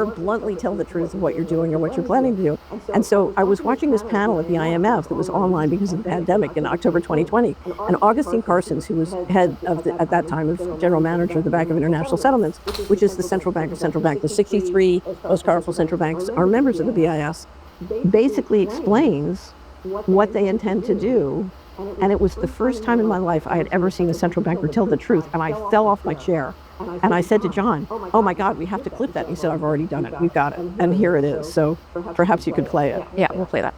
bluntly tell the truth of what you're doing or what you're planning to do. And so I was watching this panel at the IMF that was online because of the pandemic in October 2020. And Augustine Carsons, who was head of, at that time, of general manager of the Bank of International Settlements, which is the central bank of central bank. The 63 most powerful central banks are members of the BIS. basically explains what they intend to do. And it was the first time in my life I had ever seen a central banker tell the truth. And I fell off my chair. And I said to John, oh my God, we have to clip that. And he said, I've already done it. We've got it. And here it is. So perhaps you could play it. Yeah, we'll play that.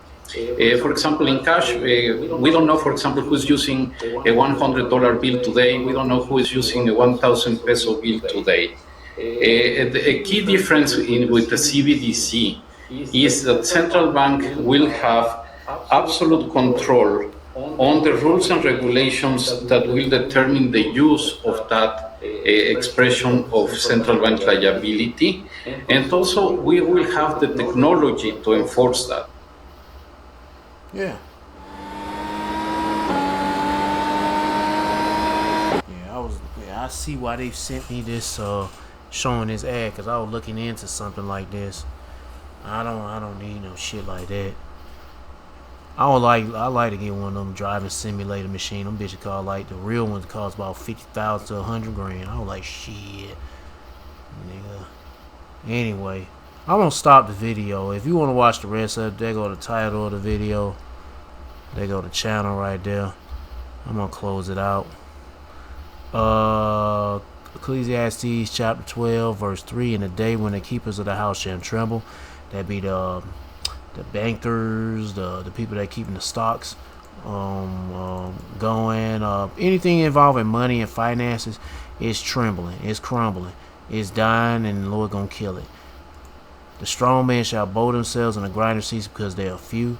For example, in cash, we don't know, for example, who's using a $100 bill today. We don't know who is using a 1,000 peso bill today. A key difference with the CBDC is that central bank will have absolute control on the rules and regulations that will determine the use of that expression of central bank liability. And also, we will have the technology to enforce that. Yeah. I see why they sent me this showing this ad, because I was looking into something like this. I don't need no shit like that. I like to get one of them driving simulator machine. Them bitches called, like, the real ones cost about 50,000 to 100 grand. I was like, shit, nigga. Anyway, I'm gonna stop the video. If you want to watch the rest of it, there go the title of the video. There go the channel right there. I'm gonna close it out. Ecclesiastes chapter 12 verse 3. In the day when the keepers of the house shall tremble, that be the bankers, the people that keeping the stocks going, anything involving money and finances is trembling, it's crumbling, it's dying, and the Lord gonna kill it. The strong men shall bow themselves in the grinding seats because they are few,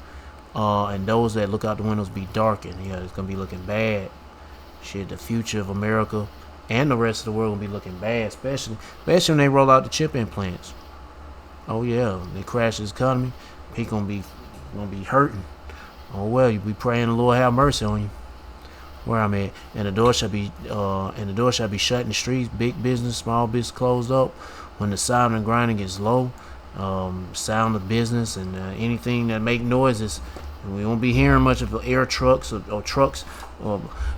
and those that look out the windows be darkened. Yeah, it's gonna be looking bad. Shit, the future of America and the rest of the world gonna be looking bad, especially when they roll out the chip implants. Oh yeah, they crash this economy. People gonna be hurting. Oh well, you be praying the Lord have mercy on you. Where I'm at, and the door shall be shut in the streets. Big business, small business closed up. When the sound and grinding gets low, sound of business and anything that make noises, we won't be hearing much of air trucks or trucks.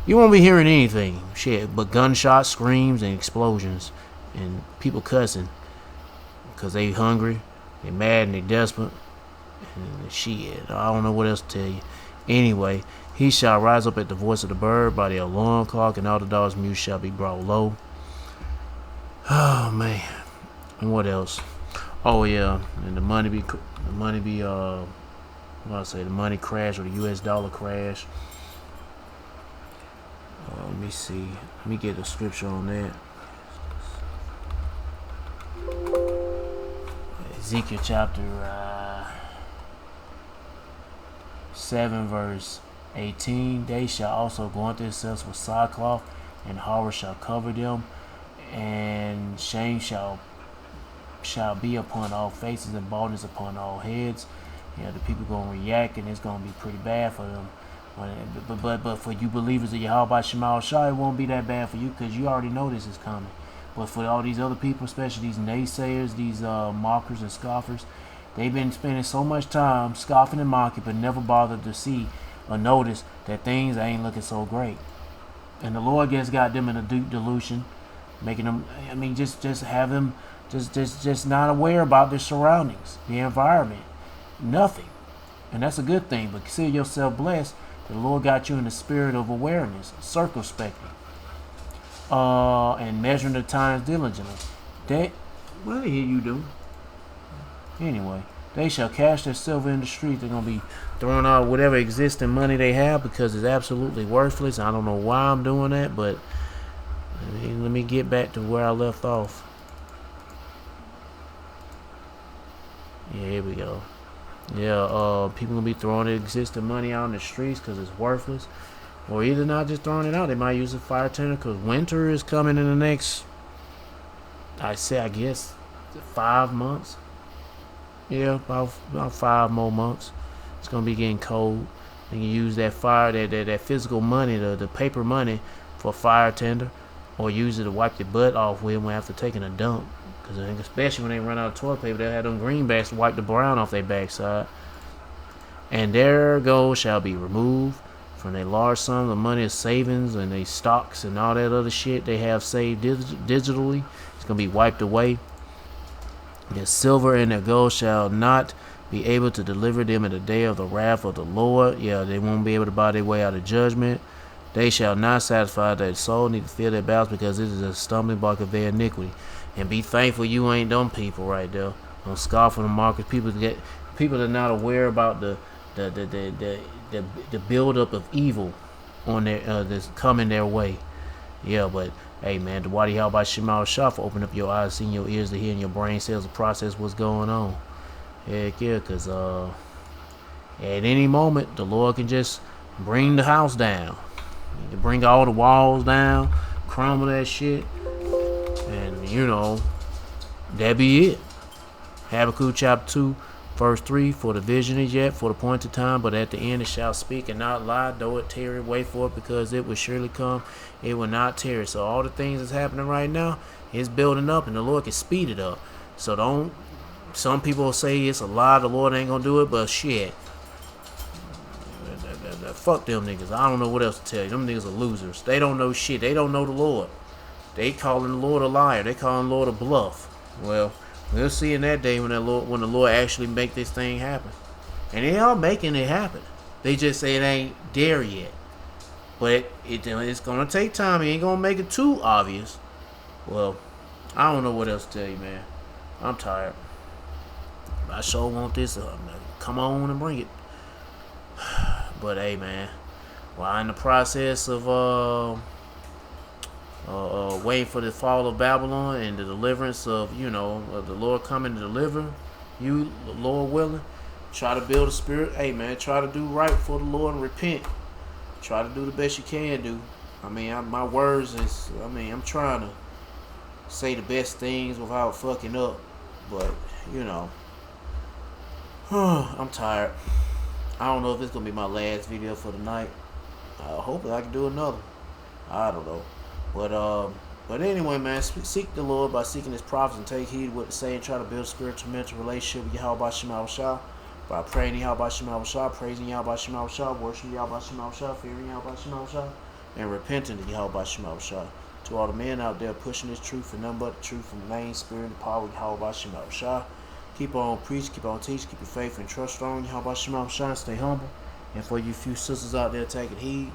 You won't be hearing anything, shit, but gunshots, screams, and explosions, and people cussing because they hungry, they mad, and they desperate. And shit, I don't know what else to tell you. Anyway, he shall rise up at the voice of the bird, by the alarm clock, and all the dogs' mute shall be brought low. Oh man, and what else? Oh yeah, and the money crash, or the US dollar crash. Let me see. Let me get the scripture on that. Ezekiel chapter 7 verse 18. They shall also go unto themselves with sackcloth, and horror shall cover them, and shame shall be upon all faces, and baldness upon all heads. Yeah, the people gonna react, and it's gonna be pretty bad for them. But for you believers of Yahweh Shema Shai, it won't be that bad for you, because you already know this is coming. But for all these other people, especially these naysayers, these mockers and scoffers, they've been spending so much time scoffing and mocking, but never bothered to see or notice that things ain't looking so great. And the Lord just got them in a deep delusion, making them, I mean, just have them just not aware about their surroundings, the environment, nothing. And that's a good thing. But consider yourself blessed. The Lord got you in the spirit of awareness, circumspecting, and measuring the times diligently. What the hell you do? Anyway, they shall cast their silver in the street. They're going to be throwing out whatever existing money they have, because it's absolutely worthless. I don't know why I'm doing that, but let me get back to where I left off. Yeah, here we go. Yeah, people gonna be throwing existing money out in the streets because it's worthless, or either not just throwing it out. They might use a fire tender, because winter is coming in the next, I guess 5 months. Yeah, about 5 more months. It's gonna be getting cold. They can use that that physical money, the paper money, for fire tender, or use it to wipe your butt off with when after taking a dump. Because especially when they run out of toilet paper, they'll have them greenbacks to wipe the brown off their backside. And their gold shall be removed from their large sums of money of savings and their stocks and all that other shit they have saved digitally. It's going to be wiped away. Their silver and their gold shall not be able to deliver them in the day of the wrath of the Lord. Yeah, they won't be able to buy their way out of judgment. They shall not satisfy their soul, need to fill their bowels, because it is a stumbling block of their iniquity. And be thankful you ain't them people right there. Don't scoff on the market. People are not aware about the buildup of evil on their that's coming their way. Yeah, but hey man, the Wadi How by Shemal Shah for open up your eyes, seeing your ears to hear, and your brain cells to process what's going on. Heck yeah, cause at any moment the Lord can just bring the house down. He can bring all the walls down, crumble that shit, and you know, that be it. Habakkuk chapter 2, verse 3, for the vision is yet for the appointed time, but at the end it shall speak and not lie. Though it tarry, wait for it, because it will surely come. It will not tarry. So all the things that's happening right now is building up, and the Lord can speed it up. So don't. Some people will say it's a lie, the Lord ain't gonna do it, but shit. Fuck them niggas. I don't know what else to tell you. Them niggas are losers. They don't know shit. They don't know the Lord. They calling the Lord a liar. They calling the Lord a bluff. Well, we'll see in that day when the Lord actually make this thing happen. And they are making it happen. They just say it ain't there yet. But it's gonna take time. He ain't gonna make it too obvious. Well, I don't know what else to tell you, man. I'm tired. I sure want this. Come on and bring it. But hey, man, while in the process of waiting for the fall of Babylon and the deliverance of, of the Lord coming to deliver you, Lord willing, try to build a spirit. Hey, man, try to do right for the Lord and repent. Try to do the best you can do. I mean, my words is, I'm trying to say the best things without fucking up. But, I'm tired. I don't know if it's going to be my last video for the night. Hopefully I can do another. I don't know. But anyway, man, seek the Lord by seeking his prophets and take heed what to say, and try to build a spiritual mental relationship with Yahweh Shema Shah by praying Yahweh Shema Shah, praising Yahweh Shema Shah, worshiping Yahweh Shema Shah, fearing Yahweh Shema Shah, and repenting to Yahweh Shema Shah. To all the men out there pushing this truth and nothing but the truth from the main spirit and power of Yahweh Shema Shah. Keep on preaching, keep on teaching, keep your faith and trust strong. Yahweh Shema Shah, stay humble. And for you few sisters out there taking heed,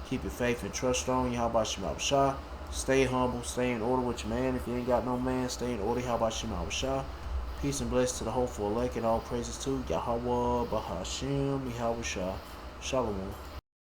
keep your faith and trust strong. Yahweh Shema Shah. Stay humble, stay in order with your man. If you ain't got no man, stay in order. Yahweh Shema Shah. Peace and blessings to the hopeful elect, and all praises to Yahweh Bahashim Yahweh Shah. Shalom.